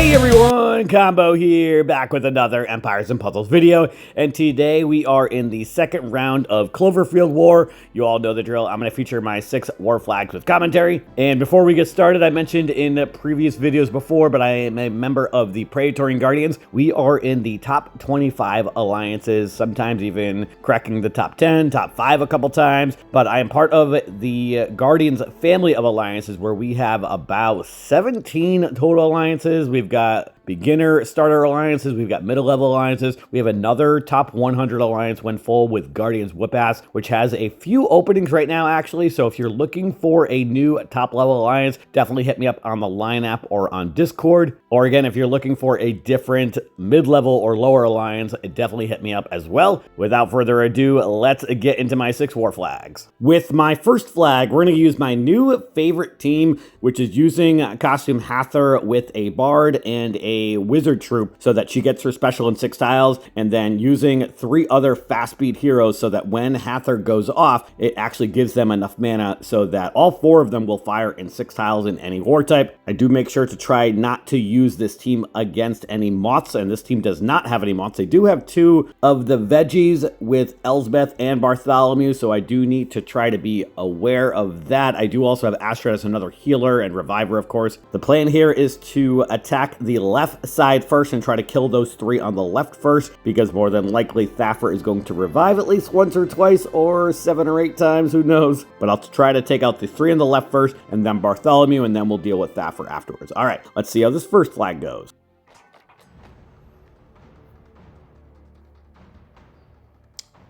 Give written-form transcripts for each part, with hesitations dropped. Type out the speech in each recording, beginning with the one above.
Hey everyone, Combo here, back with another Empires and Puzzles video, and today we are in the second round of Cloverfield War. You all know the drill. I'm going to feature my 6 war flags with commentary, and before we get started, I mentioned in previous videos before, but I am a member of the Praetorian Guardians. We are in the top 25 alliances, sometimes even cracking the top 10, top 5 a couple times, but I am part of the Guardians family of alliances where we have about 17 total alliances. We've got beginner starter alliances, we've got middle level alliances, we have another top 100 alliance when full with Guardians Whip-Ass, which has a few openings right now actually, so if you're looking for a new top level alliance, definitely hit me up on the Line app or on Discord, or again, if you're looking for a different mid-level or lower alliance, definitely hit me up as well. Without further ado, let's get into my 6 war flags. With my first flag, we're going to use my new favorite team, which is using Costume Hather with a Bard and a Wizard Troop so that she gets her special in 6 tiles, and then using 3 other fast speed heroes so that when Hather goes off, it actually gives them enough mana so that all 4 of them will fire in 6 tiles in any war type. I do make sure to try not to use this team against any moths, and this team does not have any moths. They do have 2 of the veggies with Elsbeth and Bartholomew, so I do need to try to be aware of that. I do also have Astrid as another healer and reviver, of course. The plan here is to attack the left side first and try to kill those 3 on the left first, because more than likely Thaffer is going to revive at least once or twice or 7 or 8 times, who knows. But I'll try to take out the 3 on the left first and then Bartholomew, and then we'll deal with Thaffer afterwards. All right, let's see how this first flag goes.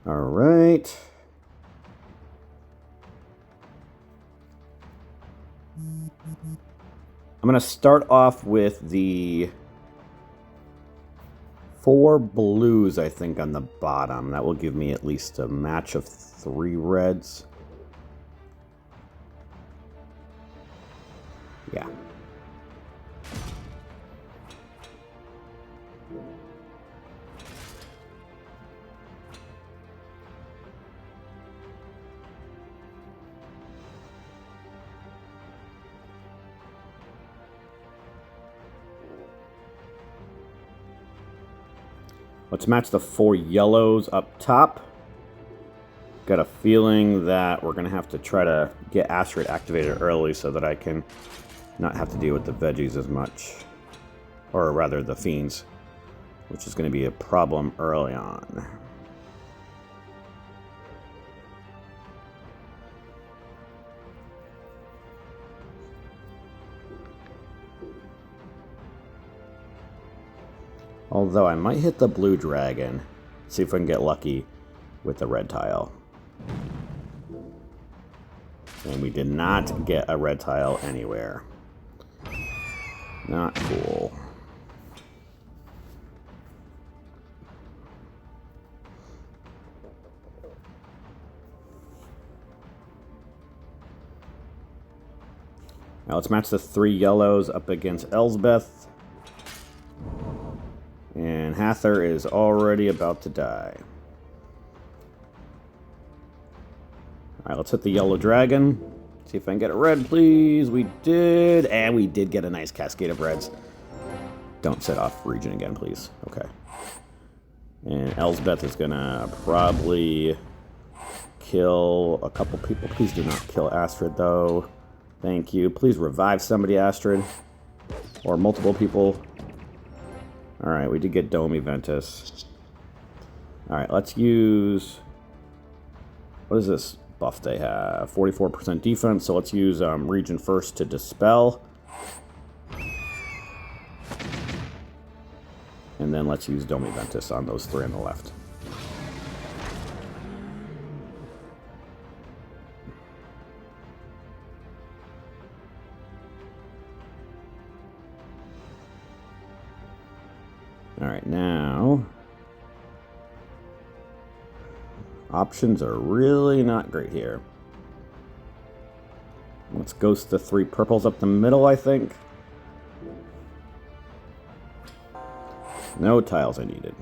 All right. I'm going to start off with the 4 blues, I think, on the bottom. That will give me at least a match of 3 reds. Yeah. Let's match the 4 yellows up top. Got a feeling that we're going to have to try to get Astrid activated early so that I can not have to deal with the veggies as much. Or rather, the fiends, which is going to be a problem early on. Although I might hit the blue dragon. See if I can get lucky with the red tile. And we did not get a red tile anywhere. Not cool. Now let's match the 3 yellows up against Elsbeth. And Hather is already about to die. Alright, let's hit the yellow dragon. See if I can get a red, please. We did. And we did get a nice cascade of reds. Don't set off region again, please. Okay. And Elsbeth is going to probably kill a couple people. Please do not kill Astrid, though. Thank you. Please revive somebody, Astrid. Or multiple people. Alright, we did get Dome Ventus. Alright, let's use... What is this buff they have? 44% defense, so let's use Region first to Dispel. And then let's use Dome Ventus on those 3 on the left. Alright, now... Options are really not great here. Let's ghost the 3 purples up the middle, I think. No tiles I needed.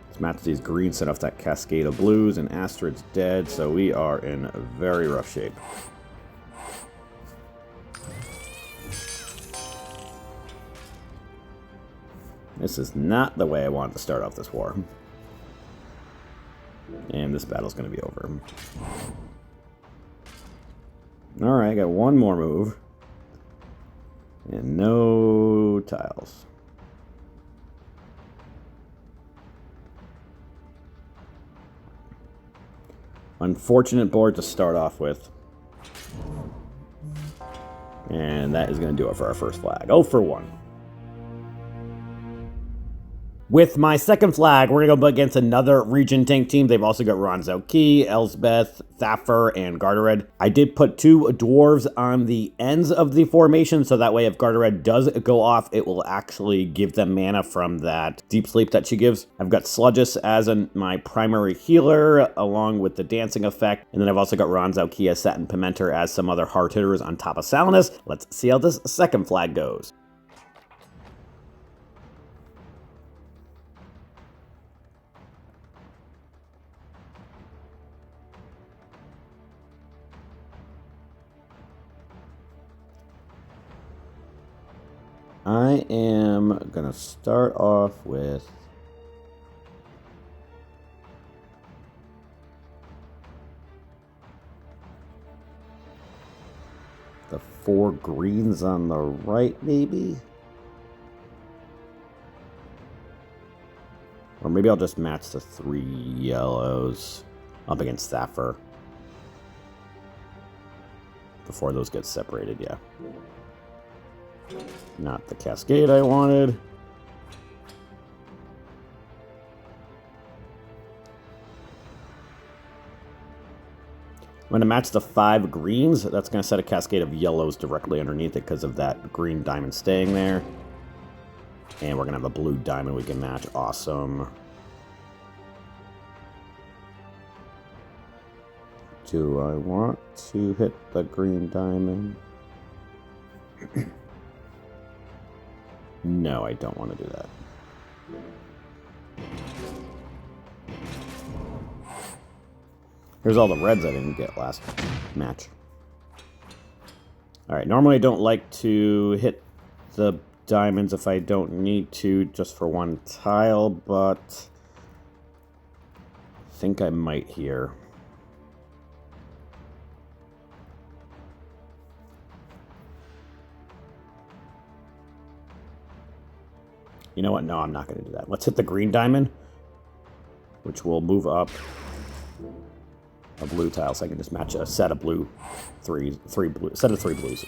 Let's match these greens, set off that cascade of blues, and Astrid's dead, so we are in a very rough shape. This is not the way I wanted to start off this war. And this battle's going to be over. Alright, I got one more move. And no tiles. Unfortunate board to start off with. And that is going to do it for our first flag. 0 for 1. With my second flag, we're going to go up against another region tank team. They've also got Ronzalki, Elsbeth, Thaffer, and Gardared. I did put 2 dwarves on the ends of the formation, so that way if Gardared does go off, it will actually give them mana from that deep sleep that she gives. I've got Sludgus as my primary healer, along with the dancing effect, and then I've also got Ronzalki, Szept, and Pimenter as some other hard hitters on top of Salinus. Let's see how this second flag goes. I am going to start off with the 4 greens on the right, maybe? Or maybe I'll just match the 3 yellows up against Thaffer before those get separated, yeah. Not the cascade I wanted. I'm going to match the 5 greens. That's going to set a cascade of yellows directly underneath it because of that green diamond staying there. And we're going to have a blue diamond we can match. Awesome. Do I want to hit the green diamond? No, I don't want to do that. Here's all the reds I didn't get last match. Alright, normally I don't like to hit the diamonds if I don't need to, just for 1 tile, but I think I might here. You know what? No, I'm not going to do that. Let's hit the green diamond, which will move up a blue tile, so I can just match a set of blue, set of 3 blues.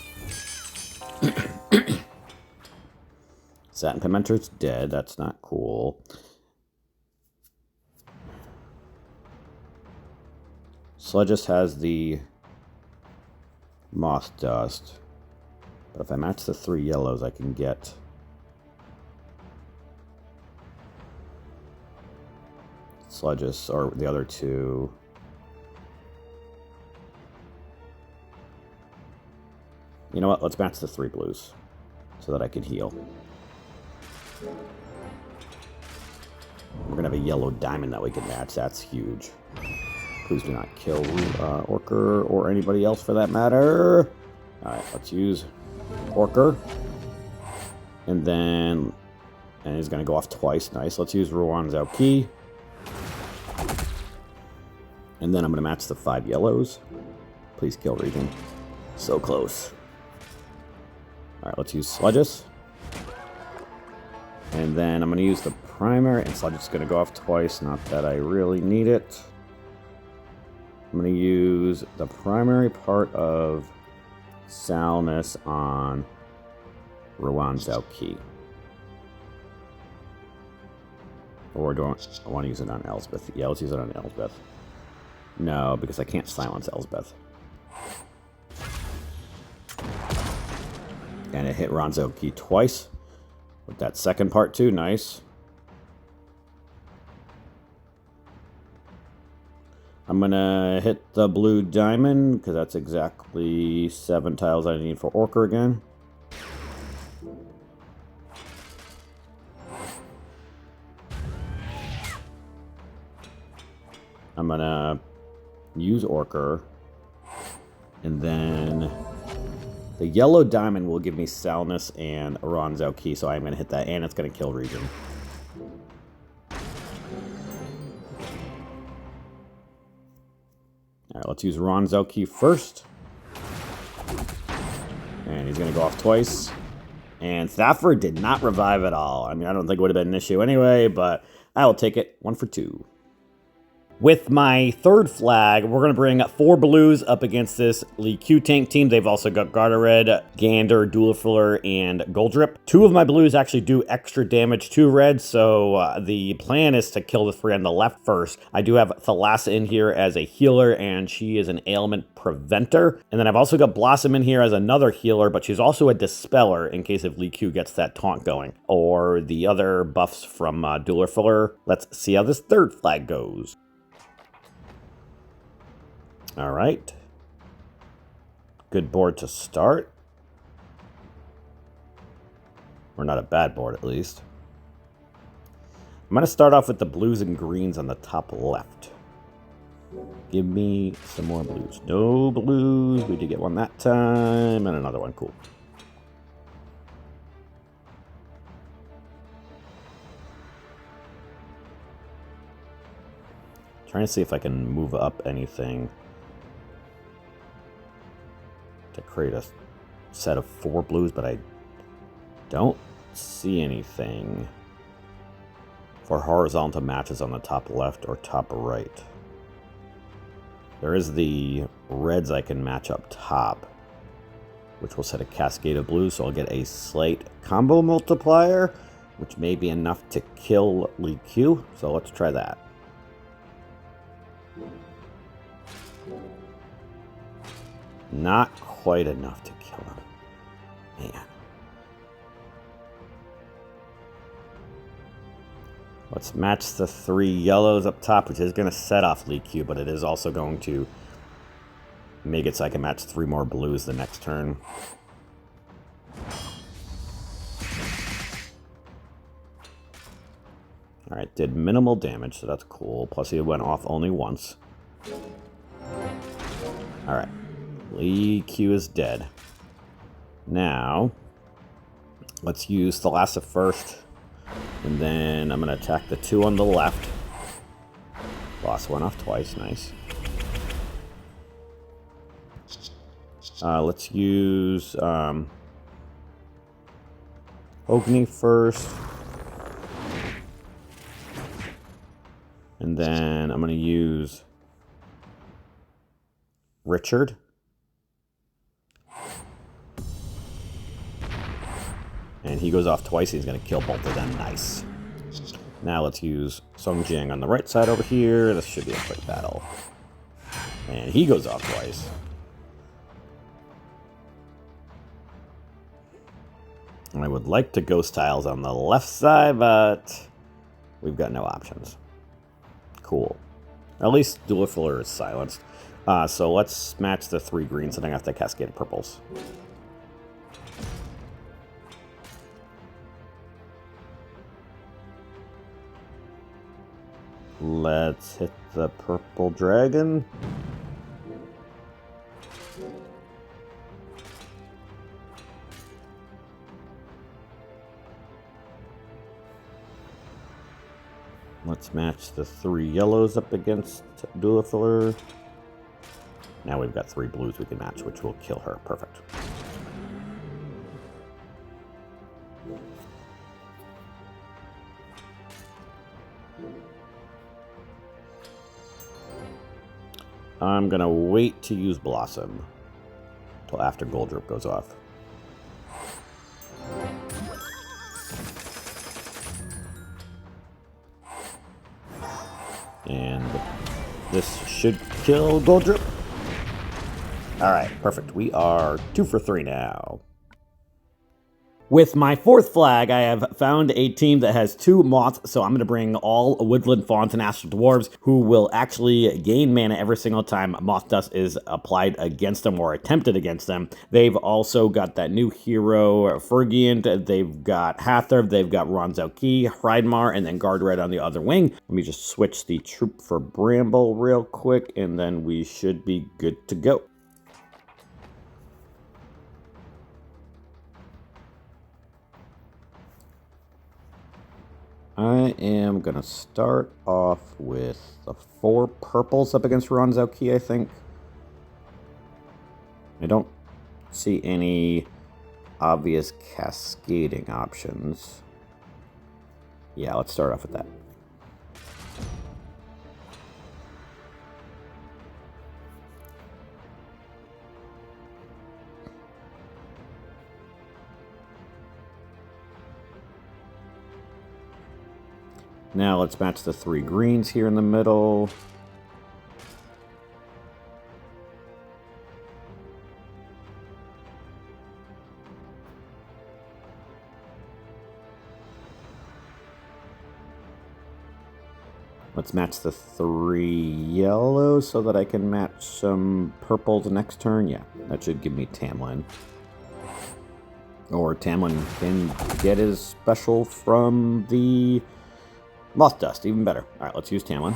Satin Pimenter's dead. That's not cool. Sludgus has the moth dust, but if I match the 3 yellows, I can get Sludgus, or the other 2. You know what? Let's match the 3 blues so that I can heal. We're going to have a yellow diamond that we can match. That's huge. Please do not kill Orker or anybody else for that matter. Alright, let's use Orker. And then... and he's going to go off twice. Nice. Let's use Ronzalki. And then I'm going to match the 5 yellows. Please kill Region. So close. Alright, let's use Sludgus. And then I'm going to use the primary, and Sludgus is going to go off twice. Not that I really need it. I'm going to use the primary part of Salnus on Ronzalki. Or do I want to use it on Elsbeth? Yeah, let's use it on Elsbeth. No, because I can't silence Elsbeth. And it hit Ronzalki twice. With that second part too, nice. I'm gonna hit the blue diamond, because that's exactly 7 tiles I need for Orker again. I'm gonna use Orker, and then the yellow diamond will give me Salnus and Ronzalki, so I'm gonna hit that, and it's gonna kill Region. right, let's use Ronzelki first. And he's going to go off twice. And Stafford did not revive at all. I mean, I don't think it would have been an issue anyway, but I will take it. 1 for 2. With my third flag, we're going to bring 4 blues up against this Lee Q tank team. They've also got Gardered, Gander, Duelfiller, and Goldrip. 2 of my blues actually do extra damage to red, so the plan is to kill the 3 on the left first. I do have Thalassa in here as a healer, and she is an ailment preventer. And then I've also got Blossom in here as another healer, but she's also a dispeller in case if Lee Q gets that taunt going. Or the other buffs from Duelfiller. Let's see how this third flag goes. All right. Good board to start. Or not a bad board, at least. I'm going to start off with the blues and greens on the top left. Give me some more blues. No blues. We did get one that time. And another one. Cool. Trying to see if I can move up anything to create a set of 4 blues, but I don't see anything for horizontal matches on the top left or top right. There is the reds I can match up top, which will set a cascade of blues, so I'll get a slight combo multiplier, which may be enough to kill Lee Q, so let's try that. Not quite enough to kill him. Man. Let's match the 3 yellows up top, which is going to set off Lee Q, but it is also going to make it so I can match 3 more blues the next turn. Alright, did minimal damage, so that's cool. Plus he went off only once. Alright. Lee Q is dead. Now, let's use Thalassa first. And then I'm going to attack the 2 on the left. Boss went off twice. Nice. Let's use Ogni first. And then I'm going to use Richard. And he goes off twice. He's going to kill both of them. Nice. Now let's use Song Jiang on the right side over here. This should be a quick battle. And he goes off twice. And I would like to Ghost Tiles on the left side, but we've got no options. Cool. At least Duelfiller is silenced. So let's match the 3 greens, and I have to cascade purples. Let's hit the purple dragon. Let's match the 3 yellows up against Duelfiller. Now we've got 3 blues we can match, which will kill her. Perfect. I'm going to wait to use Blossom until after Goldrip goes off. And this should kill Goldrip. Alright, perfect. We are 2 for 3 now. With my 4th flag, I have found a team that has 2 moths, so I'm going to bring all woodland fawns and astral dwarves who will actually gain mana every single time moth dust is applied against them or attempted against them. They've also got that new hero, Fergiant. They've got Hather, they've got Ronzelki, Hreidmar, and then Guard Red on the other wing. Let me just switch the troop for Bramble real quick, and then we should be good to go. I am going to start off with the 4 purples up against Ronzelki, I think. I don't see any obvious cascading options. Yeah, let's start off with that. Now let's match the 3 greens here in the middle. Let's match the 3 yellows so that I can match some purples next turn. Yeah, that should give me Tamlin. Or Tamlin can get his special from the Moth Dust, even better. Alright, let's use Tamlin.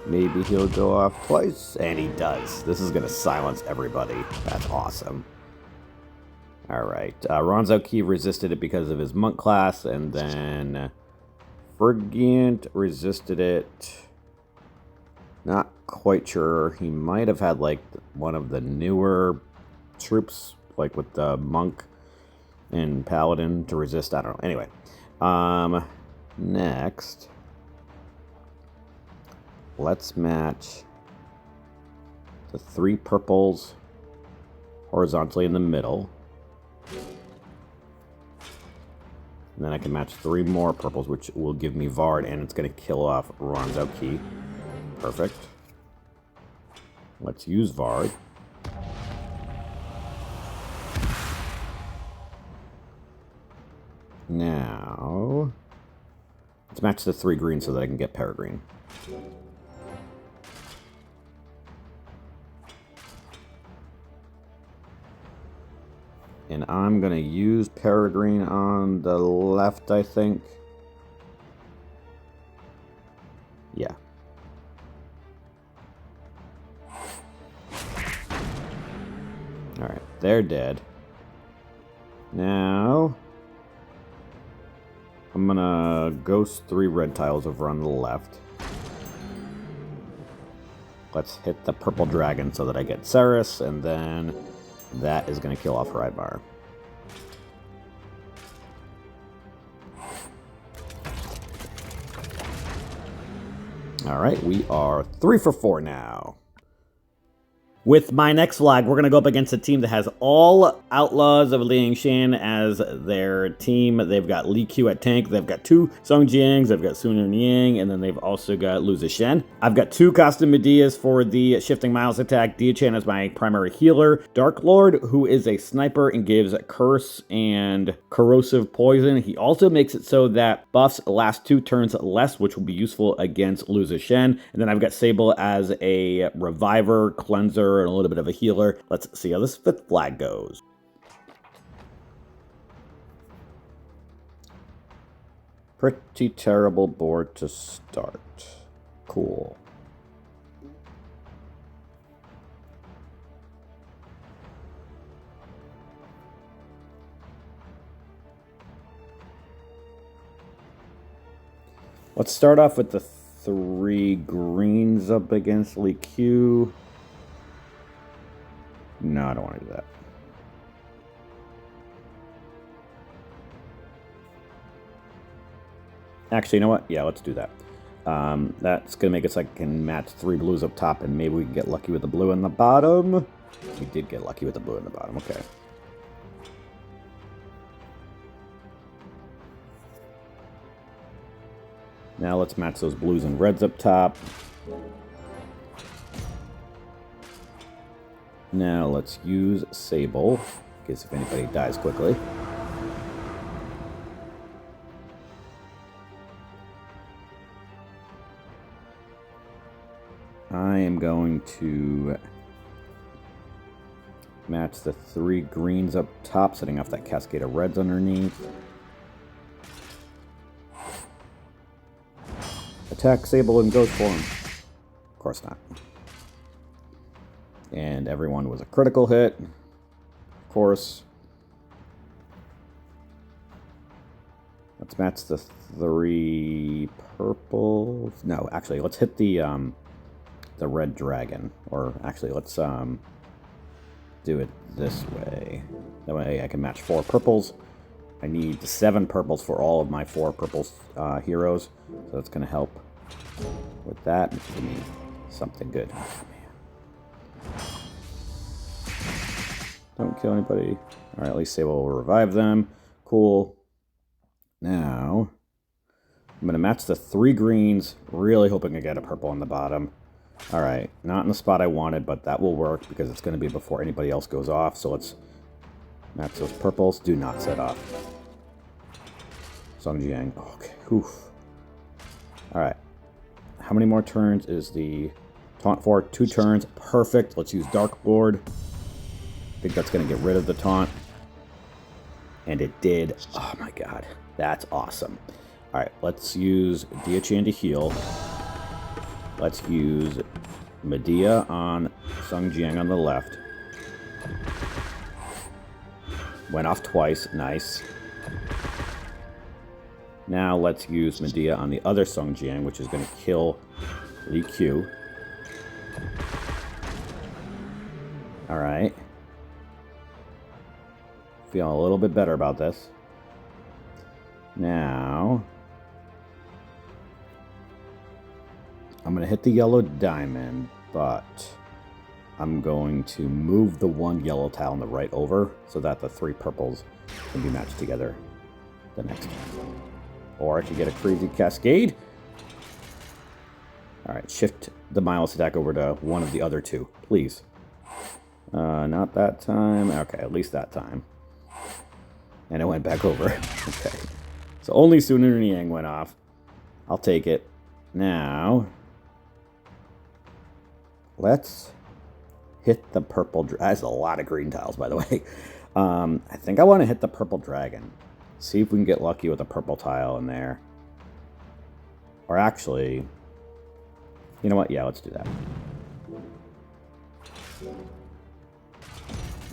Maybe he'll go off twice, and he does. This is going to silence everybody. That's awesome. Alright, Ronzo Key resisted it because of his monk class, and then Frigiant resisted it. Not quite sure. He might have had, like, one of the newer troops, like with the monk and paladin to resist. I don't know. Anyway, next, let's match the 3 purples horizontally in the middle. And then I can match 3 more purples, which will give me Vard, and it's going to kill off Ronzo Key. Perfect. Let's use Vard. Now, let's match the 3 greens so that I can get Peregrine. And I'm going to use Peregrine on the left, I think. Yeah. Alright, they're dead. Now, I'm going to ghost 3 red tiles over on the left. Let's hit the purple dragon so that I get Ceres, and then that is going to kill off Rydmar. Alright, we are 3 for 4 now. With my next flag, we're going to go up against a team that has all Outlaws of Liang Shan as their team. They've got Li Q at tank, they've got 2 Song Jiangs, they've got Sun Yang, and then they've also got Lu Zishen. I've got 2 Costa Medias for the Shifting Miles attack. Dia Chan is my primary healer. Dark Lord, who is a sniper and gives Curse and Corrosive Poison. He also makes it so that buffs last 2 turns less, which will be useful against Lu Zishen. And then I've got Sable as a Reviver, Cleanser, and a little bit of a healer. Let's see how this 5th flag goes. Pretty terrible board to start. Cool. Let's start off with the 3 greens up against Li Q. No, I don't want to do that. Actually, you know what? Yeah, let's do that. That's going to make it so I can match 3 blues up top, and maybe we can get lucky with the blue in the bottom. We did get lucky with the blue in the bottom. Okay. Now let's match those blues and reds up top. Now let's use Sable, in case if anybody dies quickly. I am going to match the 3 greens up top, setting off that cascade of reds underneath. Attack Sable in ghost form. Of course not. And everyone was a critical hit. Of course. Let's match the 3 purples. No, actually, let's hit the the red dragon. Or actually, let's do it this way. That way I can match 4 purples. I need 7 purples for all of my 4 purple heroes. So that's going to help with that. Give me something good. Oh, man. Don't kill anybody. Alright, at least say we'll revive them. Cool. Now, I'm going to match the 3 greens, really hoping I get a purple on the bottom. Alright, not in the spot I wanted, but that will work because it's going to be before anybody else goes off. So let's match those purples. Do not set off. Song Jiang. Okay, oof. Alright. How many more turns is the taunt for? 2 turns. Perfect. Let's use Dark Lord. I think that's going to get rid of the taunt. And it did. Oh my god. That's awesome. Alright, let's use Dia-Chan to heal. Let's use Medea on Sung Jiang on the left. Went off twice. Nice. Now let's use Medea on the other Sung Jiang, which is going to kill Li Q. Alright. Feeling a little bit better about this. Now, I'm going to hit the yellow diamond, but I'm going to move the 1 yellow tile on the right over so that the 3 purples can be matched together the next time. Or I could get a crazy cascade. Alright, shift the Miles attack over to one of the other 2, please. Not that time. Okay, at least that time. And it went back over. Okay. So only Sun and Yang went off. I'll take it. Now, let's hit the purple. That's a lot of green tiles, by the way. I think I want to hit the purple dragon. See if we can get lucky with a purple tile in there. Or actually, you know what? Yeah, let's do that.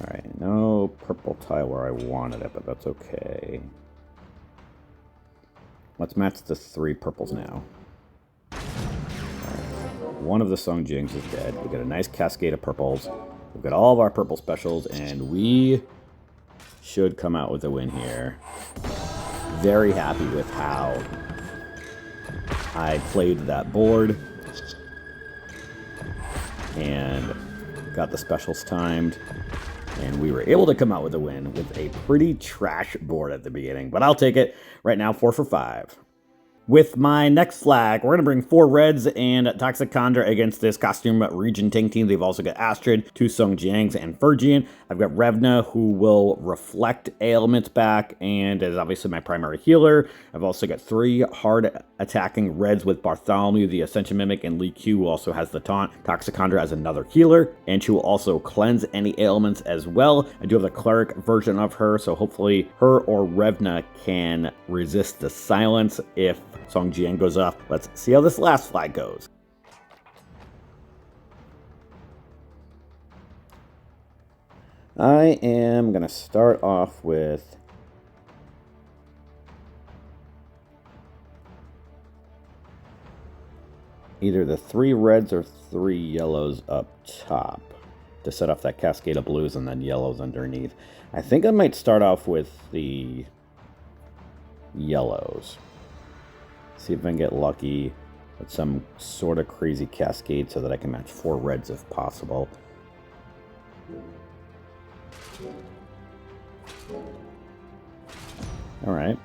Alright, no purple tile where I wanted it, but that's okay. Let's match the 3 purples now. One of the Sung Jings is dead. We got a nice cascade of purples. We've got all of our purple specials, and we should come out with a win here. Very happy with how I played that board. And got the specials timed. And we were able to come out with a win with a pretty trash board at the beginning. But I'll take it. Right now, 4 for 5. With my next flag, we're going to bring 4 reds and Toxic Condor against this costume region tank team. They've also got Astrid, 2 Sung Jiangs, and Fergian. I've got Revna, who will reflect ailments back and is obviously my primary healer. I've also got 3 hard attacking reds with Bartholomew, the Ascension Mimic, and Li Q, who also has the taunt. Toxic Condor as another healer, and she will also cleanse any ailments as well. I do have the cleric version of her, so hopefully her or Revna can resist the silence if Song Jiang goes off. Let's see how this last flag goes. I am going to start off with either the 3 reds or 3 yellows up top to set off that cascade of blues and then yellows underneath. I think I might start off with the yellows. See if I can get lucky with some sort of crazy cascade so that I can match 4 reds if possible. Alright.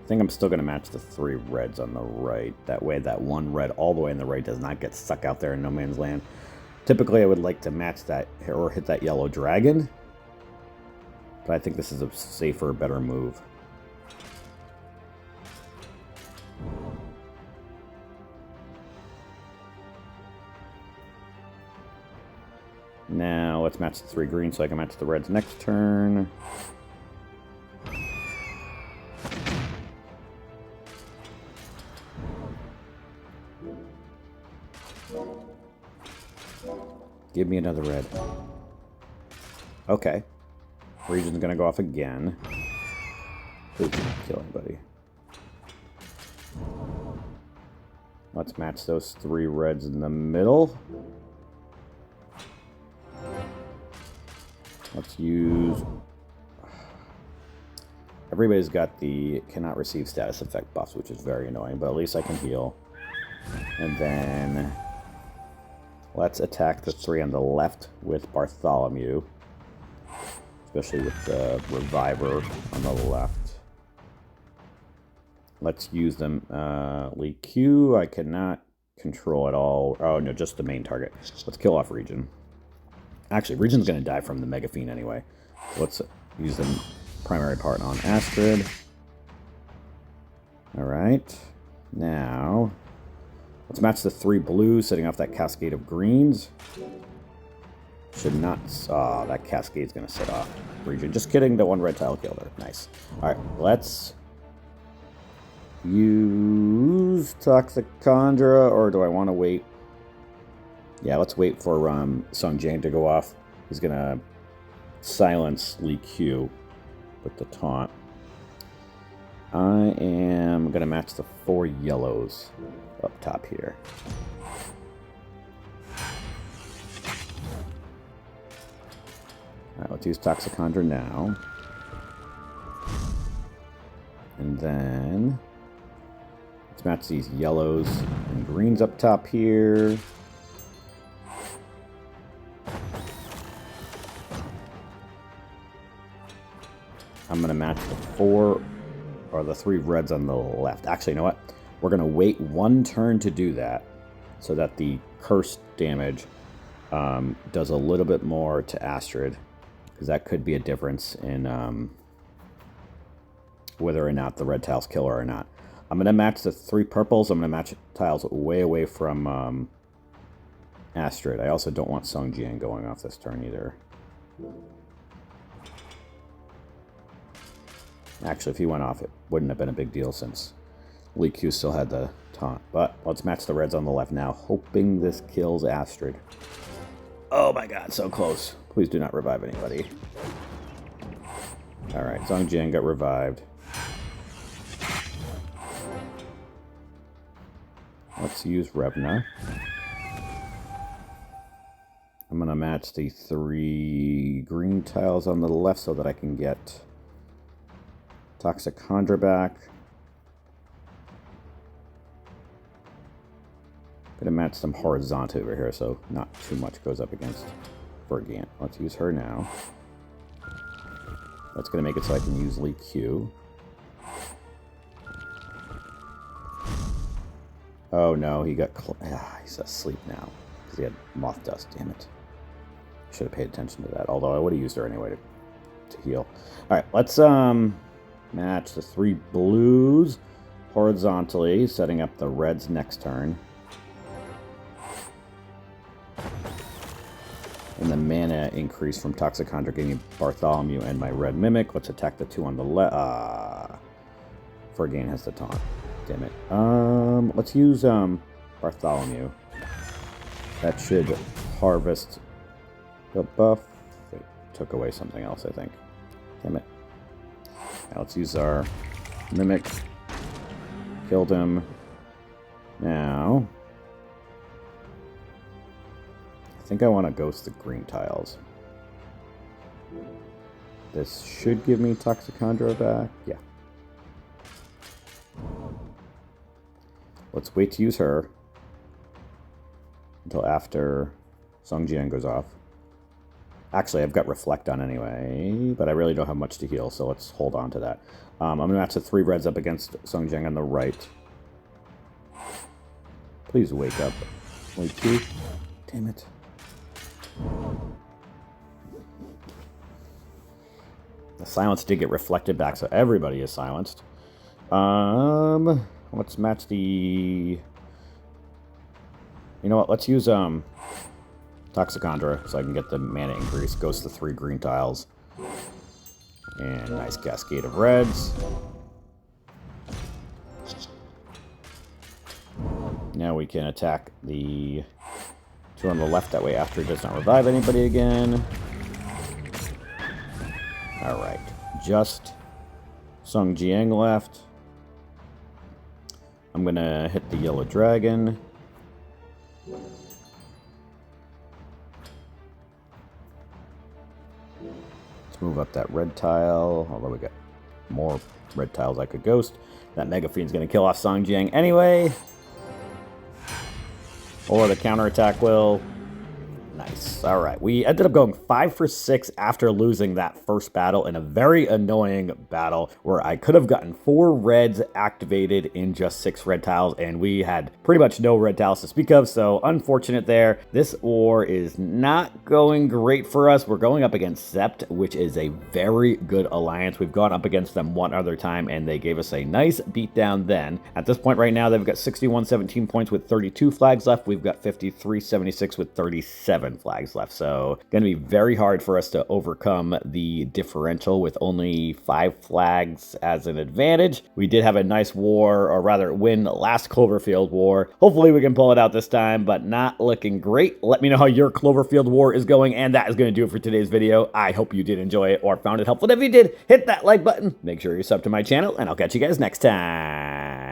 I think I'm still going to match the 3 reds on the right. That way that 1 red all the way on the right does not get stuck out there in no man's land. Typically I would like to match that or hit that yellow dragon. But I think this is a safer, better move. Now, let's match the 3 green so I can match the reds next turn. Give me another red. Okay. Region's gonna go off again. Please don't kill anybody. Let's match those 3 reds in the middle. Let's use... Everybody's got the cannot receive status effect buffs, which is very annoying, but at least I can heal. And then let's attack the 3 on the left with Bartholomew, especially with the Reviver on the left. Let's use them. Lee Q, I cannot control at all. Oh, no, just the main target. Let's kill off Region. Actually, Region's going to die from the Mega Fiend anyway. So let's use the primary part on Astrid. Alright. Now, let's match the 3 blues, setting off that cascade of greens. Should not... Oh, that cascade's going to set off Region. Just kidding, the 1 red tile killed her. Nice. Alright, let's... use Toxicondra, or do I want to wait? Yeah, let's wait for Sung Jiang to go off. He's gonna silence Lee Q with the taunt. I am gonna match the 4 yellows up top here. Alright, let's use Toxicondra now. And then let's match these yellows and greens up top here. I'm going to match the 4 or the 3 reds on the left. Actually, you know what? We're going to wait 1 turn to do that so that the curse damage does a little bit more to Astrid, because that could be a difference in whether or not the red tiles kill her or not. I'm going to match the 3 purples. I'm going to match tiles way away from Astrid. I also don't want Sung Jiang going off this turn either. Actually, if he went off, it wouldn't have been a big deal since Lee Q still had the taunt. But let's match the reds on the left now, hoping this kills Astrid. Oh my god, so close. Please do not revive anybody. Alright, Sung Jiang got revived. Let's use Revna. I'm going to match the 3 green tiles on the left so that I can get Toxicondra back. I'm going to match them horizontally over here so not too much goes up against Vergant. Let's use her now. That's going to make it so I can use Lee Q. Oh no, he got... he's asleep now because he had moth dust. Damn it. Should have paid attention to that. Although I would have used her anyway to heal. Alright, let's match the 3 blues horizontally, setting up the reds next turn. And the mana increase from Toxicondra gave me Bartholomew and my red mimic. Let's attack the 2 on the left. Vergant has the taunt. Damn it. Let's use Bartholomew. That should harvest the buff. It took away something else, I think. Damn it. Now let's use our mimic. Killed him. Now, I think I want to ghost the green tiles. This should give me Toxicondra back. Yeah. Let's wait to use her until after Sung Jiang goes off. Actually, I've got Reflect on anyway, but I really don't have much to heal, so let's hold on to that. I'm going to match the 3 reds up against Sung Jiang on the right. Please wake up. Wait, 2. Damn it. The silence did get reflected back, so everybody is silenced. Let's match the... You know what? Let's use Toxicondra so I can get the mana increase. Goes to 3 green tiles. And nice cascade of reds. Now we can attack the 2 on the left. That way after it does not revive anybody again. Alright. Just Sung Jiang left. I'm going to hit the yellow dragon. Let's move up that red tile, although we got more red tiles I could ghost. That Mega Fiend's going to kill off Songjiang anyway. Or the counterattack will. Nice. All right. We ended up going 5 for 6 after losing that first battle in a very annoying battle where I could have gotten 4 reds activated in just 6 red tiles, and we had pretty much no red tiles to speak of, so unfortunate there. This war is not going great for us. We're going up against Szept, which is a very good alliance. We've gone up against them one other time, and they gave us a nice beatdown then. At this point right now, they've got 61-17 points with 32 flags left. We've got 53-76 with 37 flags left, so going to be very hard for us to overcome the differential with only 5 flags as an advantage. We did have a nice war, or rather win last Cloverfield war. Hopefully we can pull it out this time, but not looking great. Let me know how your Cloverfield war is going, and that is going to do it for today's video. I hope you did enjoy it or found it helpful. If you did, hit that like button, make sure you're subbed to my channel, and I'll catch you guys next time.